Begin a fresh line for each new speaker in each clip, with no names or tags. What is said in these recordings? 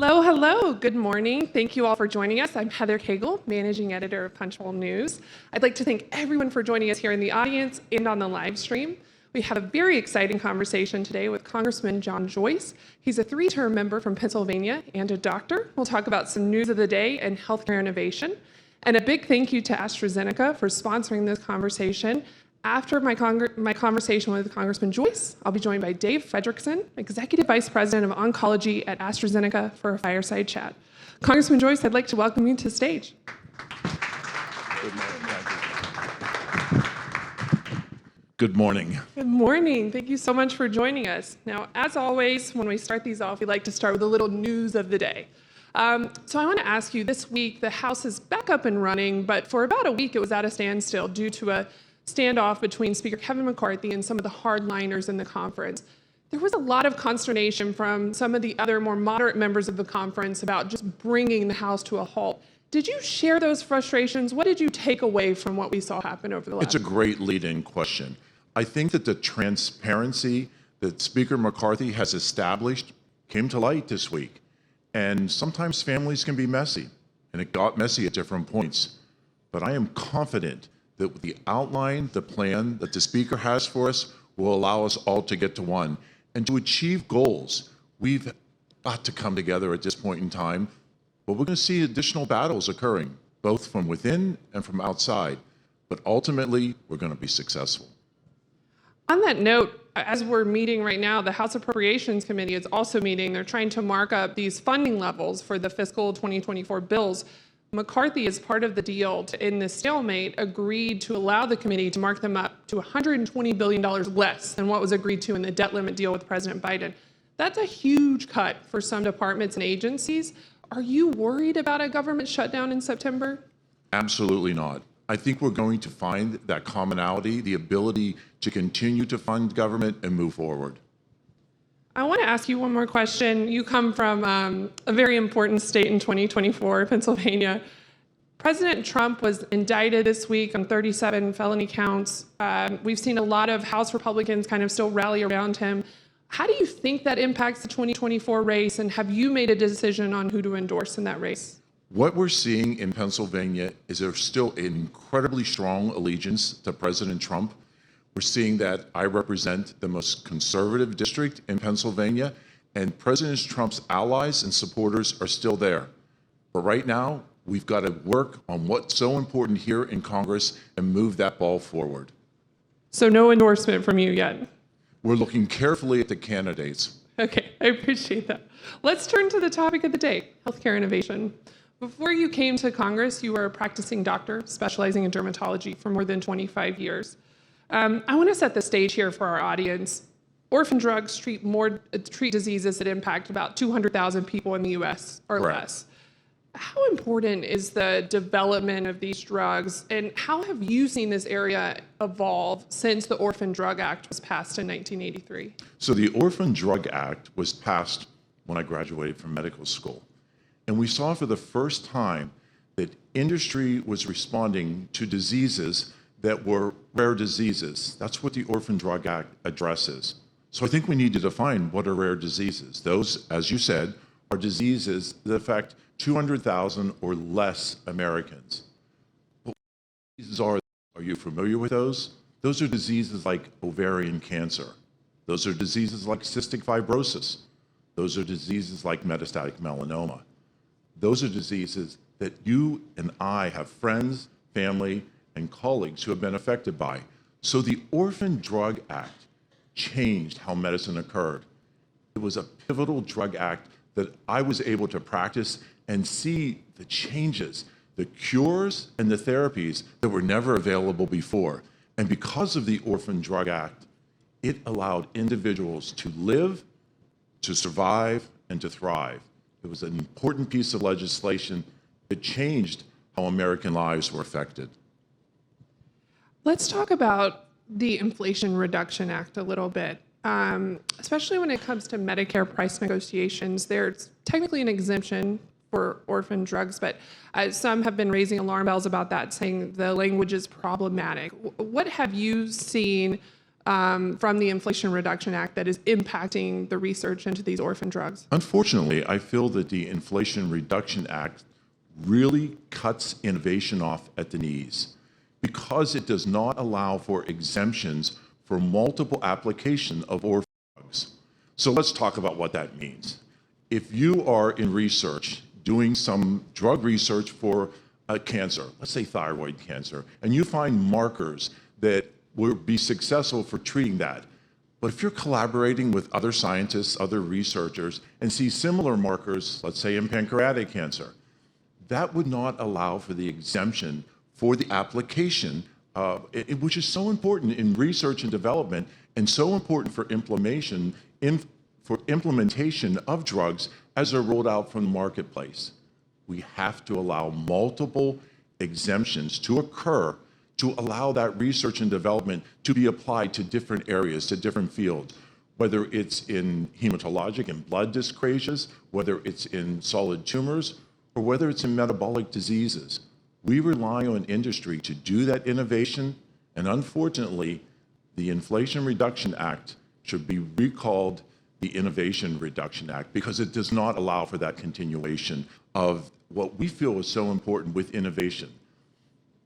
Hello, hello. Good morning. Thank you all for joining us. I'm Heather Cagle, Managing Editor of Punchbowl News. I'd like to thank everyone for joining us here in the audience and on the live stream. We have a very exciting conversation today with Congressman Joyce. He's a three-term member from Pennsylvania and a doctor. We'll talk about some news of the day and healthcare innovation. And a big thank you to AstraZeneca for sponsoring this conversation. After my conversation with Congressman Joyce, I'll be joined by Dave Fredrickson, Executive Vice President of Oncology at AstraZeneca, for a fireside chat. Congressman Joyce, I'd like to welcome you to the stage.
Good morning.
Good morning. Thank you so much for joining us. Now, as always, when we start these off, we like to start with a little news of the day. So I want to ask you, this week, the House is back up and running, but for about a week, it was at a standstill due to a standoff between Speaker Kevin McCarthy and some of the hardliners in the conference. There was a lot of consternation from some of the other more moderate members of the conference about just bringing the House to a halt. Did you share those frustrations? What did you take away from what we saw happen over the last?
It's a great lead-in question. I think that the transparency that Speaker McCarthy has established came to light this week. And sometimes families can be messy, and it got messy at different points. But I am confident that the outline, the plan that the Speaker has for us will allow us all to get to one. And to achieve goals, we've got to come together at this point in time, but we're going to see additional battles occurring, both from within and from outside. But ultimately, we're going to be successful.
On that note, as we're meeting right now, the House Appropriations Committee is also meeting. They're trying to mark up these funding levels for the fiscal 2024 bills. McCarthy, as part of the deal to end this stalemate, agreed to allow the committee to mark them up to $120 billion less than what was agreed to in the debt limit deal with President Biden. That's a huge cut for some departments and agencies. Are you worried about a government shutdown in September?
Absolutely not. I think we're going to find that commonality, the ability to continue to fund government and move forward.
I want to ask you one more question. You come from a very important state in 2024, Pennsylvania. President Trump was indicted this week on 37 felony counts. We've seen a lot of House Republicans kind of still rally around him. How do you think that impacts the 2024 race, and have you made a decision on who to endorse in that race?
What we're seeing in Pennsylvania is there's still an incredibly strong allegiance to President Trump. We're seeing that I represent the most conservative district in Pennsylvania, and President Trump's allies and supporters are still there. But right now, we've got to work on what's so important here in Congress and move that ball forward.
So no endorsement from you yet?
We're looking carefully at the candidates.
Okay, I appreciate that. Let's turn to the topic of the day, healthcare innovation. Before you came to Congress, you were a practicing doctor specializing in dermatology for more than 25 years. I want to set the stage here for our audience. Orphan drugs treat diseases that impact about 200,000 people in the U.S. or less. How important is the development of these drugs, and how have you seen this area evolve since the Orphan Drug Act was passed in 1983?
So the Orphan Drug Act was passed when I graduated from medical school. And we saw for the first time that industry was responding to diseases that were rare diseases. That's what the Orphan Drug Act addresses. So I think we need to define what are rare diseases. Those, as you said, are diseases that affect 200,000 or less Americans. But what diseases are you familiar with those? Those are diseases like ovarian cancer. Those are diseases like cystic fibrosis. Those are diseases like metastatic melanoma. Those are diseases that you and I have friends, family, and colleagues who have been affected by. So the Orphan Drug Act changed how medicine occurred. It was a pivotal drug act that I was able to practice and see the changes, the cures and the therapies that were never available before. And because of the Orphan Drug Act, it allowed individuals to live, to survive, and to thrive. It was an important piece of legislation that changed how American lives were affected.
Let's talk about the Inflation Reduction Act a little bit, especially when it comes to Medicare price negotiations. There's technically an exemption for orphan drugs, but some have been raising alarm bells about that, saying the language is problematic. What have you seen from the Inflation Reduction Act that is impacting the research into these orphan drugs?
Unfortunately, I feel that the Inflation Reduction Act really cuts innovation off at the knees because it does not allow for exemptions for multiple application of orphan drugs. So let's talk about what that means. If you are in research, doing some drug research for a cancer, let's say thyroid cancer, and you find markers that will be successful for treating that, but if you're collaborating with other scientists, other researchers, and see similar markers, let's say in pancreatic cancer, that would not allow for the exemption for the application, which is so important in research and development and so important for implementation of drugs as they're rolled out from the marketplace. We have to allow multiple exemptions to occur to allow that research and development to be applied to different areas, to different fields, whether it's in hematologic and blood dyscrasias, whether it's in solid tumors, or whether it's in metabolic diseases. We rely on industry to do that innovation, and unfortunately, the Inflation Reduction Act should be recalled the Innovation Reduction Act because it does not allow for that continuation of what we feel is so important with innovation.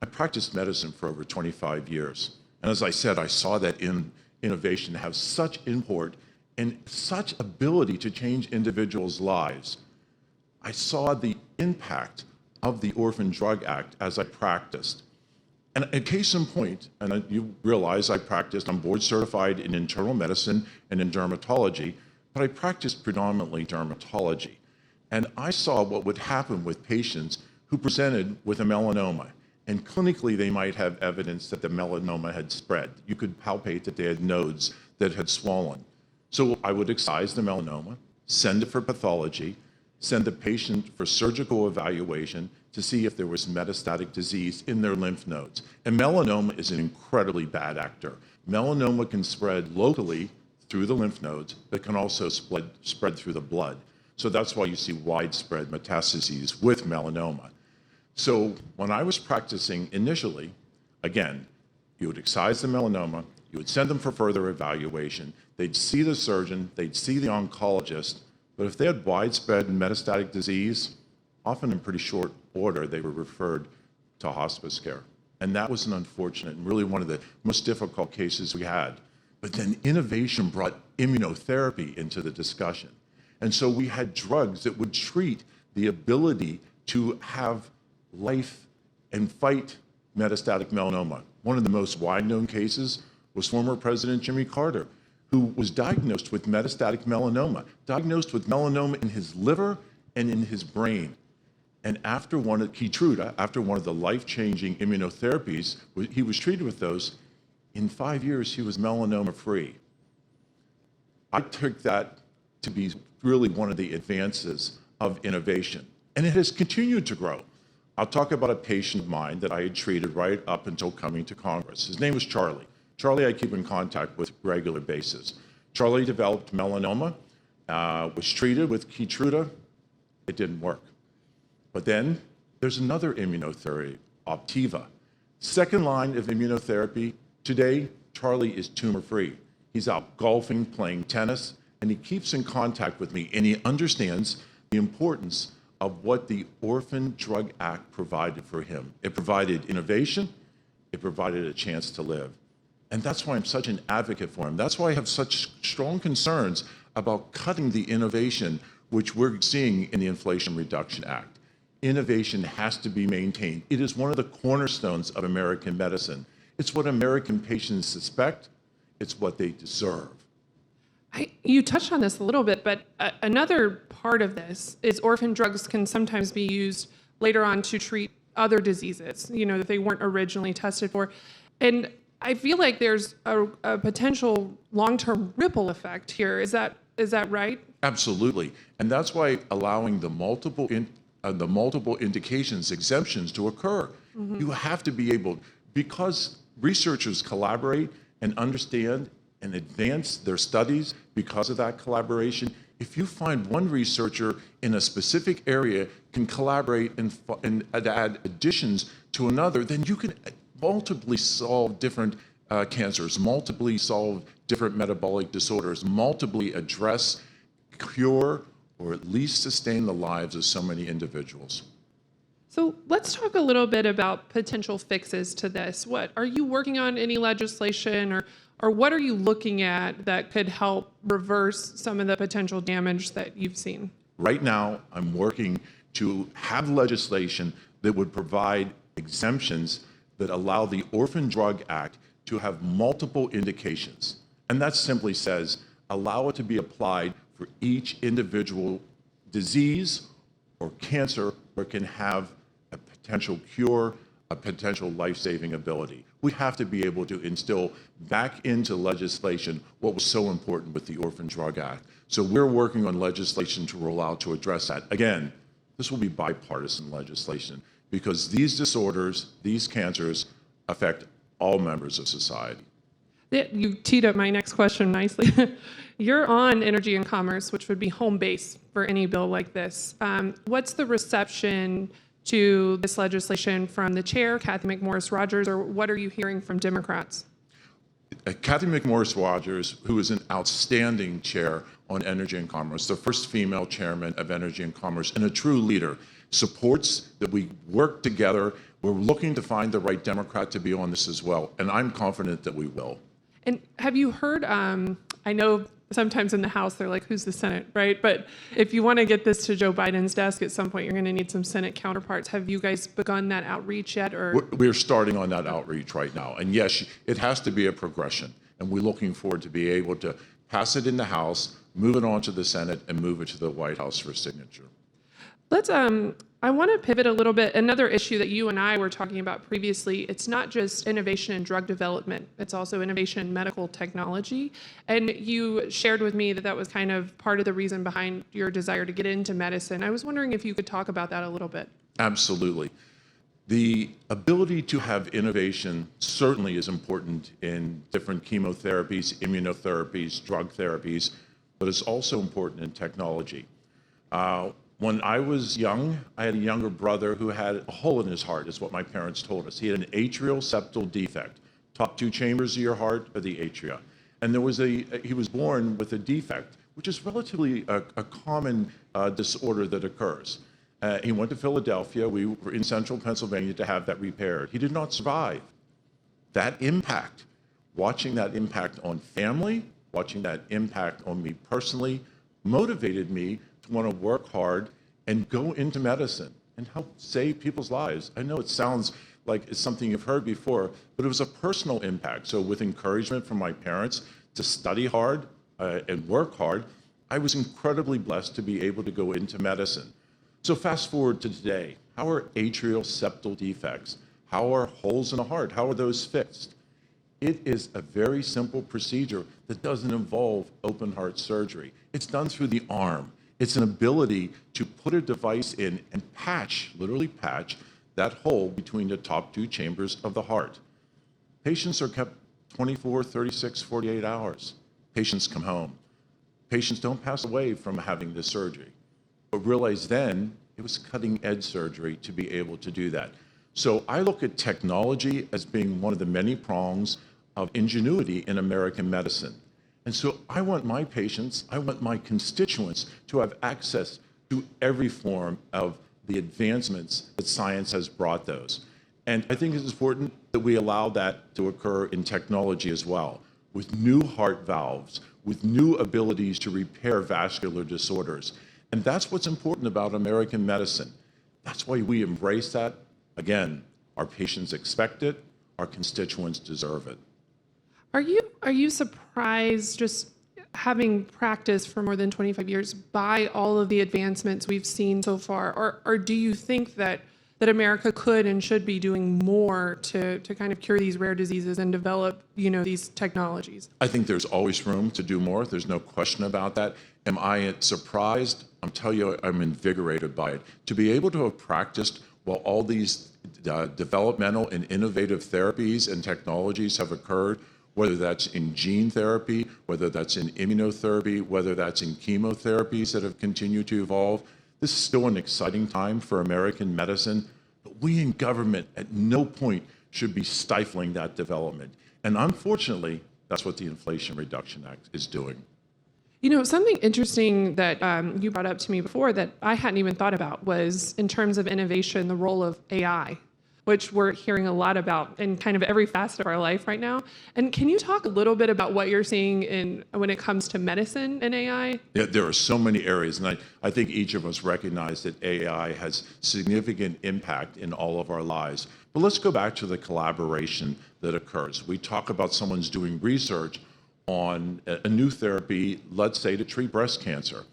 I practiced medicine for over 25 years, and as I said, I saw that innovation have such import and such ability to change individuals' lives. I saw the impact of the Orphan Drug Act as I practiced. And a case in point, and you realize I'm board certified in internal medicine and in dermatology, but I practiced predominantly dermatology. And I saw what would happen with patients who presented with a melanoma. And clinically, they might have evidence that the melanoma had spread. You could palpate that they had nodes that had swollen. So I would excise the melanoma, send it for pathology, send the patient for surgical evaluation to see if there was metastatic disease in their lymph nodes. And melanoma is an incredibly bad actor. Melanoma can spread locally through the lymph nodes, but can also spread through the blood. So that's why you see widespread metastases with melanoma. So when I was practicing initially, again, you would excise the melanoma, you would send them for further evaluation, they'd see the surgeon, they'd see the oncologist, but if they had widespread metastatic disease, often in pretty short order, they were referred to hospice care. And that was an unfortunate and really one of the most difficult cases we had. But then innovation brought immunotherapy into the discussion. And so we had drugs that would treat the ability to have life and fight metastatic melanoma. One of the most wide-known cases was former President Jimmy Carter, who was diagnosed with metastatic melanoma, diagnosed with melanoma in his liver and in his brain. And after one of Keytruda, after one of the life-changing immunotherapies, he was treated with those. In 5 years, he was melanoma-free. I took that to be really one of the advances of innovation. And it has continued to grow. I'll talk about a patient of mine that I had treated right up until coming to Congress. His name was Charlie. Charlie I keep in contact with regular basis. Charlie developed melanoma, was treated with Keytruda. It didn't work. But then there's another immunotherapy, Optiva. Second line of immunotherapy. Today, Charlie is tumor-free. He's out golfing, playing tennis, and he keeps in contact with me, and he understands the importance of what the Orphan Drug Act provided for him. It provided innovation, it provided a chance to live. And that's why I'm such an advocate for him. That's why I have such strong concerns about cutting the innovation which we're seeing in the Inflation Reduction Act. Innovation has to be maintained. It is one of the cornerstones of American medicine. It's what American patients suspect. It's what they deserve.
You touched on this a little bit, but another part of this is orphan drugs can sometimes be used later on to treat other diseases, that they weren't originally tested for. And I feel like there's a potential long-term ripple effect here. Is that right?
Absolutely. And that's why allowing the multiple indications, exemptions to occur. Mm-hmm. You have to be able, because researchers collaborate and understand and advance their studies because of that collaboration. If you find one researcher in a specific area can collaborate and add additions to another, then you can multiply solve different cancers, multiply solve different metabolic disorders, multiply address, cure, or at least sustain the lives of so many individuals.
So let's talk a little bit about potential fixes to this. What are you working on, any legislation, or what are you looking at that could help reverse some of the potential damage that you've seen?
Right now, I'm working to have legislation that would provide exemptions that allow the Orphan Drug Act to have multiple indications. And that simply says, allow it to be applied for each individual disease or cancer where it can have a potential cure, a potential life-saving ability. We have to be able to instill back into legislation what was so important with the Orphan Drug Act. So we're working on legislation to roll out to address that. Again, this will be bipartisan legislation because these disorders, these cancers, affect all members of society.
You teed up my next question nicely. You're on Energy and Commerce, which would be home base for any bill like this. What's the reception to this legislation from the chair, Kathy McMorris Rogers, or what are you hearing from Democrats?
Kathy McMorris Rogers, who is an outstanding chair on Energy and Commerce, the first female chairman of Energy and Commerce, and a true leader, supports that we work together. We're looking to find the right Democrat to be on this as well, and I'm confident that we will.
And have you heard, I know sometimes in the House they're like, who's the Senate, right? But if you want to get this to Joe Biden's desk at some point, you're going to need some Senate counterparts. Have you guys begun that outreach yet? Or
We're starting on that outreach right now. And yes, it has to be a progression. And we're looking forward to be able to pass it in the House, move it on to the Senate, and move it to the White House for signature.
let's, I want to pivot a little bit. Another issue that you and I were talking about previously, it's not just innovation in drug development, it's also innovation in medical technology. And you shared with me that that was kind of part of the reason behind your desire to get into medicine. I was wondering if you could talk about that a little bit.
Absolutely. The ability to have innovation certainly is important in different chemotherapies, immunotherapies, drug therapies, but it's also important in technology. When I was young, I had a younger brother who had a hole in his heart, is what my parents told us. He had an atrial septal defect. Top two chambers of your heart are the atria. And he was born with a defect, which is relatively a common disorder that occurs. He went to Philadelphia. We were in central Pennsylvania to have that repaired. He did not survive. That impact, watching that impact on family, watching that impact on me personally, motivated me to want to work hard and go into medicine and help save people's lives. I know it sounds like it's something you've heard before, but it was a personal impact. So with encouragement from my parents to study hard and work hard, I was incredibly blessed to be able to go into medicine. So fast forward to today, how are atrial septal defects? How are holes in the heart? How are those fixed? It is a very simple procedure that doesn't involve open heart surgery. It's done through the arm. It's an ability to put a device in and patch, literally patch, that hole between the top two chambers of the heart. Patients are kept 24, 36, 48 hours. Patients come home. Patients don't pass away from having this surgery. But realize then it was cutting-edge surgery to be able to do that. So I look at technology as being one of the many prongs of ingenuity in American medicine. And so I want my patients, I want my constituents to have access to every form of the advancements that science has brought those. And I think it's important that we allow that to occur in technology as well, with new heart valves, with new abilities to repair vascular disorders. And that's what's important about American medicine. That's why we embrace that. Again, our patients expect it, our constituents deserve it.
Are you surprised, just having practiced for more than 25 years, by all of the advancements we've seen so far? Or do you think that America could and should be doing more to kind of cure these rare diseases and develop, these technologies?
I think there's always room to do more. There's no question about that. Am I surprised? I'm telling you, I'm invigorated by it. To be able to have practiced while all these developmental and innovative therapies and technologies have occurred, whether that's in gene therapy, whether that's in immunotherapy, whether that's in chemotherapies that have continued to evolve. This is still an exciting time for American medicine, but we in government at no point should be stifling that development. And unfortunately, that's what the Inflation Reduction Act is doing.
You know, something interesting that you brought up to me before that I hadn't even thought about was in terms of innovation, the role of AI, which we're hearing a lot about in kind of every facet of our life right now. And can you talk a little bit about what you're seeing when it comes to medicine and AI?
Yeah, there are so many areas, and I think each of us recognize that AI has significant impact in all of our lives. But let's go back to the collaboration that occurs. We talk about someone's doing research on a new therapy, let's say to treat breast cancer,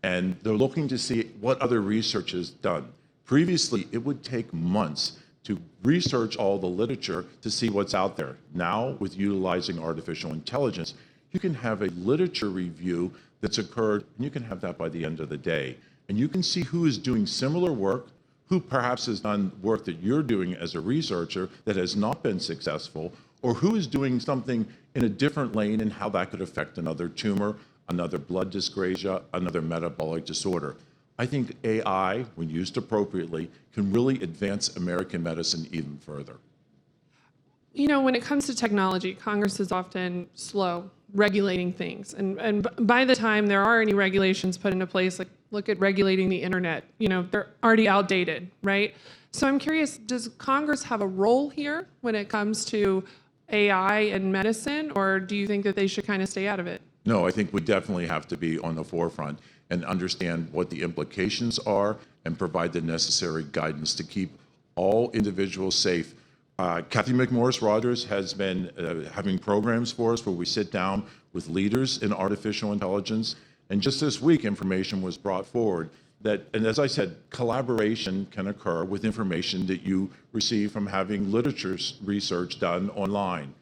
and they're looking to see what other research is done. Previously, it would take months to research all the literature to see what's out there. Now, with utilizing artificial intelligence, you can have a literature review that's occurred, and you can have that by the end of the day. And you can see who is doing similar work, who perhaps has done work that you're doing as a researcher that has not been successful, or who is doing something in a different lane and how that could affect another tumor, another blood dyscrasia, another metabolic disorder. I think AI, when used appropriately, can really advance American medicine even further.
You know, when it comes to technology, Congress is often slow regulating things. And by the time there are any regulations put into place, like look at regulating the internet, you know, they're already outdated, right? So I'm curious, does Congress have a role here when it comes to AI and medicine, or do you think that they should kind of stay out of it?
No, I think we definitely have to be on the forefront and understand what the implications are and provide the necessary guidance to keep all individuals safe. Kathy McMorris Rogers has been having programs for us where we sit down with leaders in artificial intelligence. And just this week, information was brought forward that, and as I said, collaboration can occur with information that you receive from having literature research done online.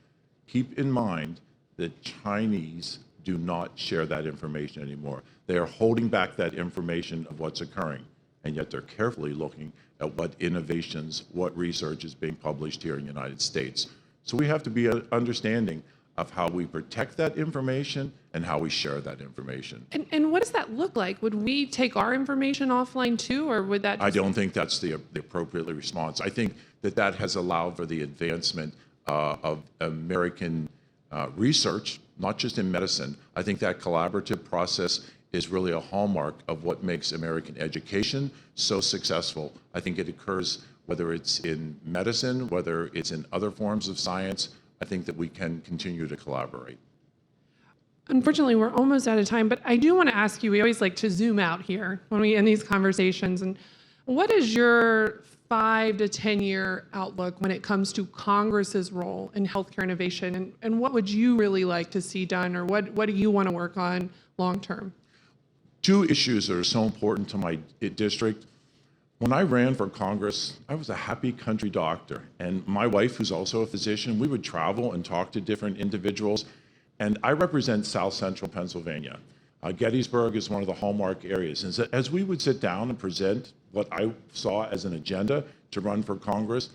Keep in mind that Chinese do not share that information anymore. They are holding back that information of what's occurring, and yet they're carefully looking at what innovations, what research is being published here in the United States. So we have to be understanding of how we protect that information and how we share that information.
And what does that look like? Would we take our information offline too, or would that?
I don't think that's the appropriate response. I think that has allowed for the advancement of American research, not just in medicine. I think that collaborative process is really a hallmark of what makes American education so successful. I think it occurs whether it's in medicine, whether it's in other forms of science. I think that we can continue to collaborate.
Unfortunately, we're almost out of time, but I do want to ask you, we always like to zoom out here when we end these conversations. And what is your 5 to 10 year outlook when it comes to Congress's role in healthcare innovation? And what would you really like to see done, or what do you want to work on long term?
Two issues that are so important to my district. When I ran for Congress, I was a happy country doctor. And my wife, who's also a physician, we would travel and talk to different individuals. And I represent South Central Pennsylvania. Gettysburg is one of the hallmark areas. And so as we would sit down and present what I saw as an agenda to run for Congress,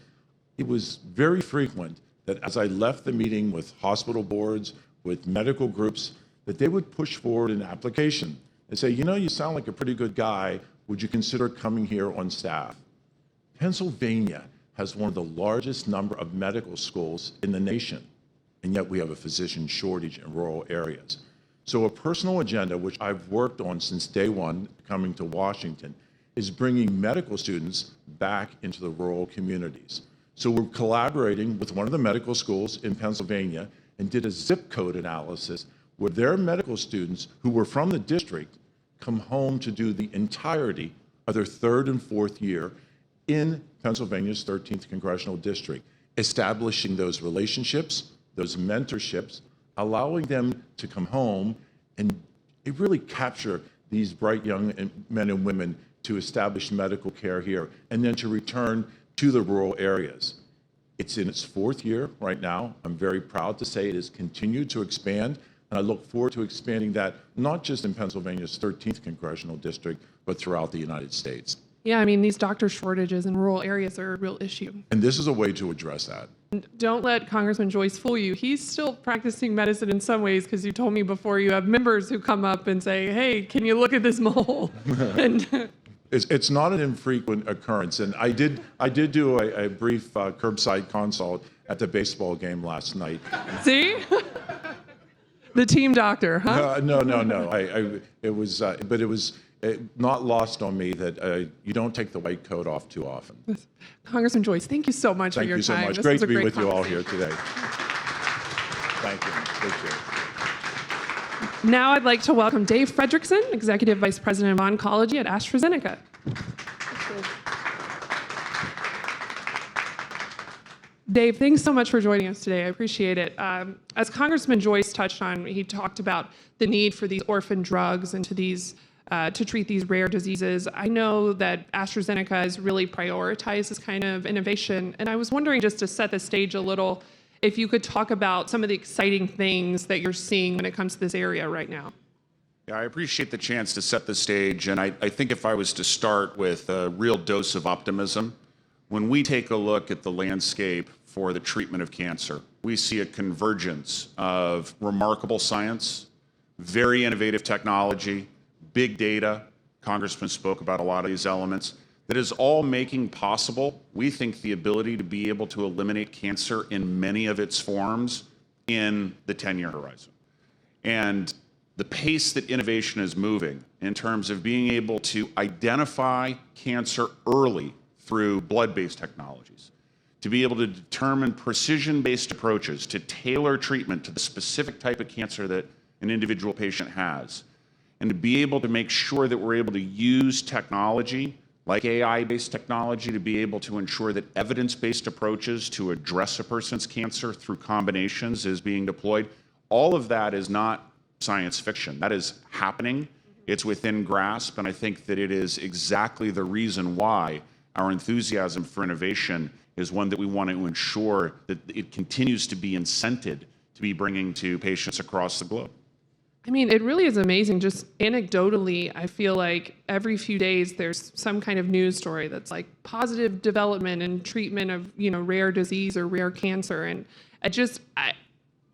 it was very frequent that as I left the meeting with hospital boards, with medical groups, that they would push forward an application and say, you know, you sound like a pretty good guy. Would you consider coming here on staff? Pennsylvania has one of the largest number of medical schools in the nation, and yet we have a physician shortage in rural areas. So a personal agenda, which I've worked on since day one coming to Washington, is bringing medical students back into the rural communities. So we're collaborating with one of the medical schools in Pennsylvania and did a zip code analysis where their medical students who were from the district come home to do the entirety of their third and fourth year in Pennsylvania's 13th Congressional District, establishing those relationships, those mentorships, allowing them to come home and really capture these bright young men and women to establish medical care here and then to return to the rural areas. It's in its fourth year right now. I'm very proud to say it has continued to expand, and I look forward to expanding that not just in Pennsylvania's 13th Congressional District, but throughout the United States.
Yeah, I mean, these doctor shortages in rural areas are a real issue.
And this is a way to address that.
Don't let Congressman Joyce fool you. He's still practicing medicine in some ways, because you told me before you have members who come up and say, hey, can you look at this mole? And
It's not an infrequent occurrence. And I did do a brief curbside consult at the baseball game last night.
See? The team doctor, huh?
No. It was, but it was not lost on me that you don't take the white coat off too often.
Congressman Joyce, thank you so much for your time.
Thank you so much.
This
Great
was a
to be with you all
conversation.
here today. Thank you. Appreciate it.
Now I'd like to welcome Dave Fredrickson, Executive Vice President of Oncology at AstraZeneca. Dave, thanks so much for joining us today. I appreciate it. As Congressman Joyce touched on, he talked about the need for these orphan drugs and to treat these rare diseases. I know that AstraZeneca has really prioritized this kind of innovation, and I was wondering, just to set the stage a little, if you could talk about some of the exciting things that you're seeing when it comes to this area right now.
Yeah, I appreciate the chance to set the stage, and I think if I was to start with a real dose of optimism, when we take a look at the landscape for the treatment of cancer, we see a convergence of remarkable science, very innovative technology, big data. Congressman spoke about a lot of these elements. That is all making possible, we think, the ability to be able to eliminate cancer in many of its forms in the 10-year horizon. And the pace that innovation is moving in terms of being able to identify cancer early through blood-based technologies, to be able to determine precision-based approaches to tailor treatment to the specific type of cancer that an individual patient has, and to be able to make sure that we're able to use technology like AI-based technology to be able to ensure that evidence-based approaches to address a person's cancer through combinations is being deployed. All of that is not science fiction. That is happening. It's within grasp, and I think that it is exactly the reason why our enthusiasm for innovation is one that we want to ensure that it continues to be incented to be bringing to patients across the globe.
I mean, it really is amazing. Just anecdotally, I feel like every few days there's some kind of news story that's like positive development and treatment of, rare disease or rare cancer. And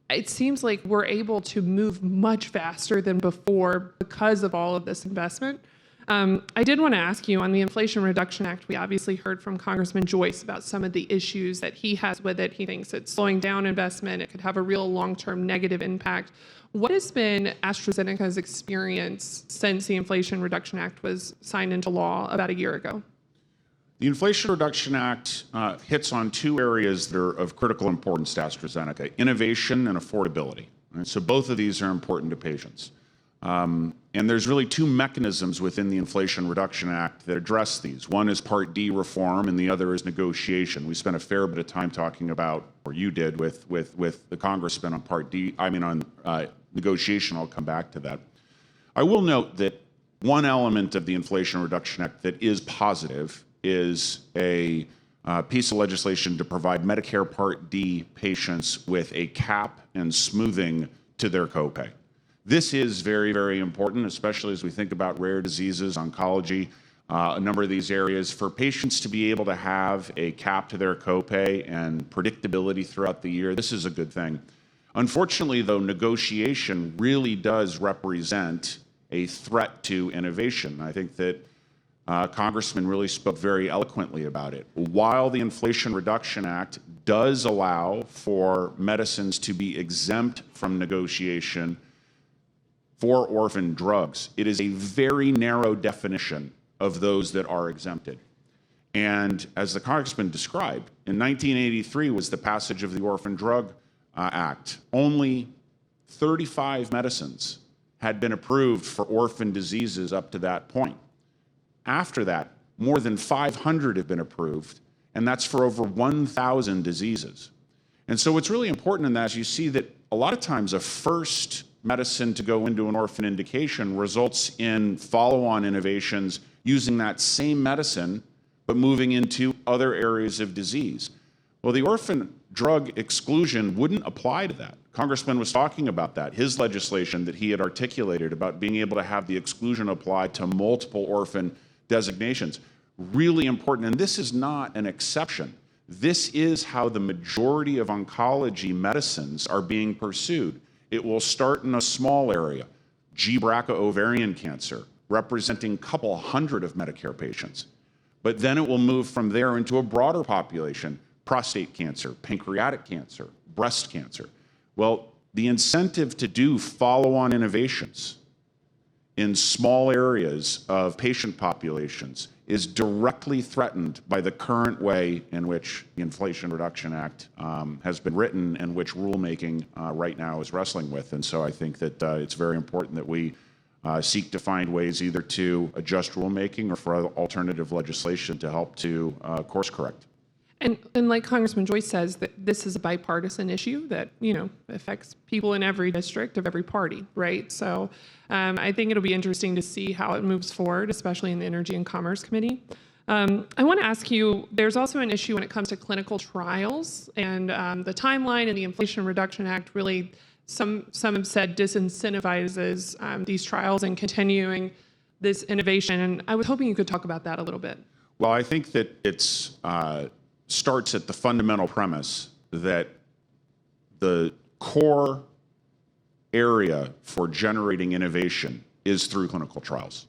it seems like we're able to move much faster than before because of all of this investment. I did want to ask you on the Inflation Reduction Act, we obviously heard from Congressman Joyce about some of the issues that he has with it. He thinks it's slowing down investment. It could have a real long-term negative impact. What has been AstraZeneca's experience since the Inflation Reduction Act was signed into law about a year ago?
The Inflation Reduction Act hits on two areas that are of critical importance to AstraZeneca: innovation and affordability. Right? So both of these are important to patients. And there's really two mechanisms within the Inflation Reduction Act that address these. One is Part D reform, and the other is negotiation. We spent a fair bit of time talking about, or you did, with the congressman on Part D. on negotiation. I'll come back to that. I will note that one element of the Inflation Reduction Act that is positive is a piece of legislation to provide Medicare Part D patients with a cap and smoothing to their copay. This is very, very important, especially as we think about rare diseases, oncology, a number of these areas. For patients to be able to have a cap to their copay and predictability throughout the year, this is a good thing. Unfortunately, though, negotiation really does represent a threat to innovation. I think that Congressman really spoke very eloquently about it. While the Inflation Reduction Act does allow for medicines to be exempt from negotiation for orphan drugs, it is a very narrow definition of those that are exempted. And as the Congressman described, in 1983 was the passage of the Orphan Drug Act. Only 35 medicines had been approved for orphan diseases up to that point. After that, more than 500 have been approved, and that's for over 1,000 diseases. And so what's really important in that is you see that a lot of times a first medicine to go into an orphan indication results in follow-on innovations using that same medicine, but moving into other areas of disease. Well, the orphan drug exclusion wouldn't apply to that. Congressman was talking about that, his legislation that he had articulated about being able to have the exclusion apply to multiple orphan designations. Really important, and this is not an exception. This is how the majority of oncology medicines are being pursued. It will start in a small area, BRCA ovarian cancer, representing a couple hundred of Medicare patients. But then it will move from there into a broader population, prostate cancer, pancreatic cancer, breast cancer. Well, the incentive to do follow-on innovations in small areas of patient populations is directly threatened by the current way in which the Inflation Reduction Act has been written and which rulemaking right now is wrestling with. And so I think that it's very important that we seek to find ways either to adjust rulemaking or for alternative legislation to help to course correct.
And like Congressman Joyce says, that this is a bipartisan issue that, affects people in every district of every party, right? So I think it'll be interesting to see how it moves forward, especially in the Energy and Commerce Committee. I want to ask you, there's also an issue when it comes to clinical trials and the timeline and the Inflation Reduction Act really, some have said, disincentivizes these trials and continuing this innovation. And I was hoping you could talk about that a little bit.
Well, I think that it's starts at the fundamental premise that the core area for generating innovation is through clinical trials.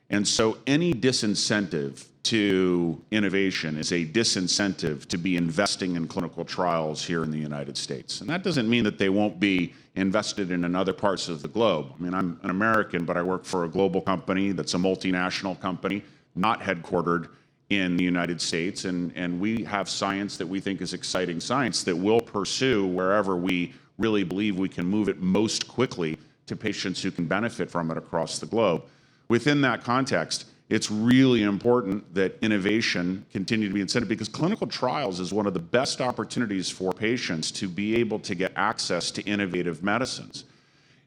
And so any disincentive to innovation is a disincentive to be investing in clinical trials here in the United States. And that doesn't mean that they won't be invested in other parts of the globe. I mean, I'm an American, but I work for a global company that's a multinational company, not headquartered in the United States, and we have science that we think is exciting science that we'll pursue wherever we really believe we can move it most quickly to patients who can benefit from it across the globe. Within that context, it's really important that innovation continue to be incented because clinical trials is one of the best opportunities for patients to be able to get access to innovative medicines.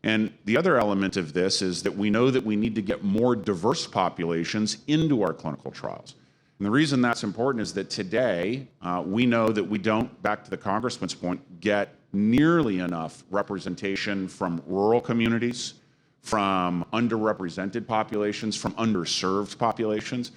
And the other element of this is that we know that we need to get more diverse populations into our clinical trials. And the reason that's important is that today we know that we don't, back to the congressman's point, get nearly enough representation from rural communities, from underrepresented populations, from underserved populations.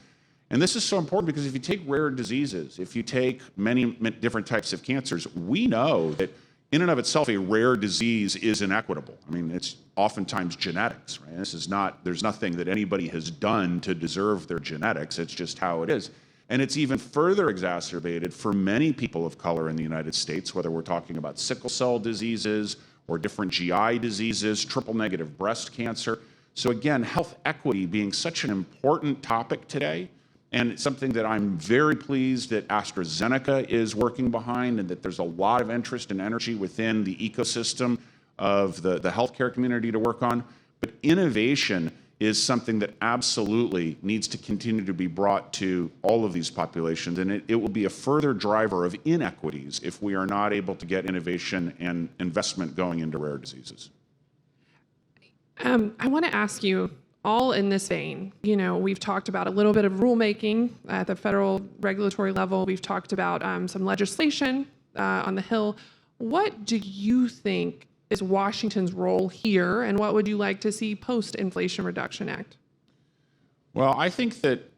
And this is so important because if you take rare diseases, if you take many different types of cancers, we know that in and of itself, a rare disease is inequitable. I mean, it's oftentimes genetics, right? This is not, there's nothing that anybody has done to deserve their genetics. It's just how it is. And it's even further exacerbated for many people of color in the United States, whether we're talking about sickle cell diseases or different GI diseases, triple negative breast cancer. So again, health equity being such an important topic today, and it's something that I'm very pleased that AstraZeneca is working behind and that there's a lot of interest and energy within the ecosystem of the healthcare community to work on. But innovation is something that absolutely needs to continue to be brought to all of these populations. And it will be a further driver of inequities if we are not able to get innovation and investment going into rare diseases.
I want to ask you, all in this vein, we've talked about a little bit of rulemaking at the federal regulatory level. We've talked about some legislation on the Hill. What do you think is Washington's role here, and what would you like to see post-Inflation Reduction Act?
Well, I think that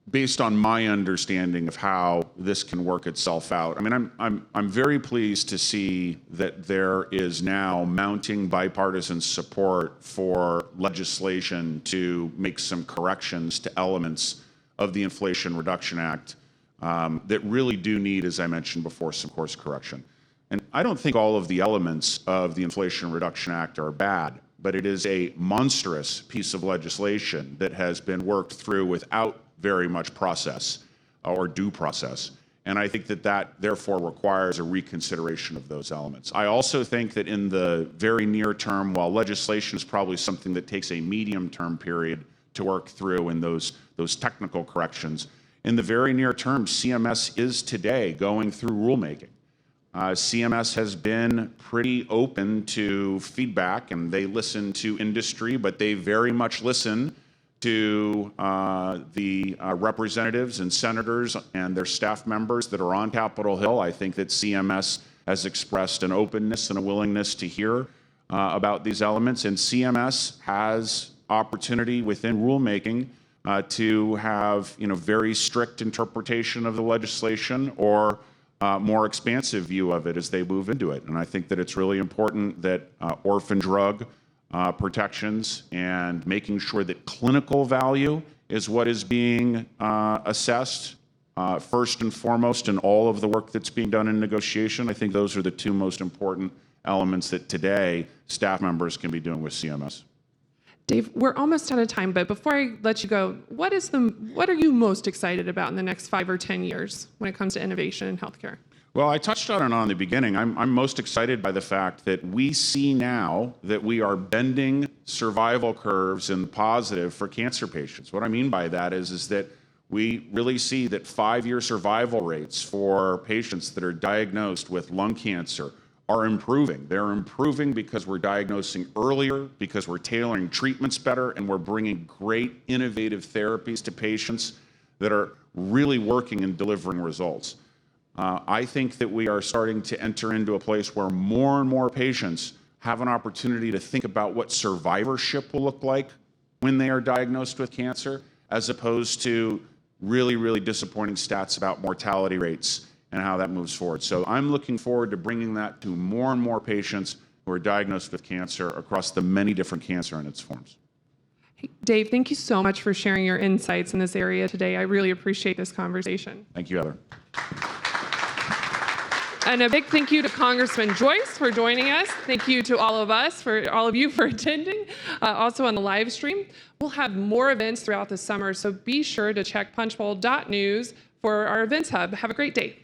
based on my understanding of how this can work itself out, I mean, I'm very pleased to see that there is now mounting bipartisan support for legislation to make some corrections to elements of the Inflation Reduction Act that really do need, as I mentioned before, some course correction. And I don't think all of the elements of the Inflation Reduction Act are bad, but it is a monstrous piece of legislation that has been worked through without very much process or due process. And I think that that therefore requires a reconsideration of those elements. I also think that in the very near term, while legislation is probably something that takes a medium-term period to work through in those technical corrections, in the very near term, CMS is today going through rulemaking. CMS has been pretty open to feedback, and they listen to industry, but they very much listen to the representatives and senators and their staff members that are on Capitol Hill. I think that CMS has expressed an openness and a willingness to hear about these elements, and CMS has opportunity within rulemaking to have very strict interpretation of the legislation or more expansive view of it as they move into it. And I think that it's really important that orphan drug protections and making sure that clinical value is what is being assessed first and foremost in all of the work that's being done in negotiation. I think those are the two most important elements that today staff members can be doing with CMS.
Dave, we're almost out of time, but before I let you go, what are you most excited about in the next 5 or 10 years when it comes to innovation in healthcare?
Well, I touched on it in the beginning. I'm most excited by the fact that we see now that we are bending survival curves in the positive for cancer patients. What I mean by that is that we really see that 5-year survival rates for patients that are diagnosed with lung cancer are improving. They're improving because we're diagnosing earlier, because we're tailoring treatments better, and we're bringing great innovative therapies to patients that are really working and delivering results. I think that we are starting to enter into a place where more and more patients have an opportunity to think about what survivorship will look like when they are diagnosed with cancer, as opposed to really, really disappointing stats about mortality rates and how that moves forward. So I'm looking forward to bringing that to more and more patients who are diagnosed with cancer across the many different cancer and its forms.
Hey, Dave, thank you so much for sharing your insights in this area today. I really appreciate this conversation.
Thank you, Heather.
And a big thank you to Congressman Joyce for joining us. Thank you to all of you for attending, also on the live stream. We'll have more events throughout the summer, so be sure to check punchbowl.news for our events hub. Have a great day.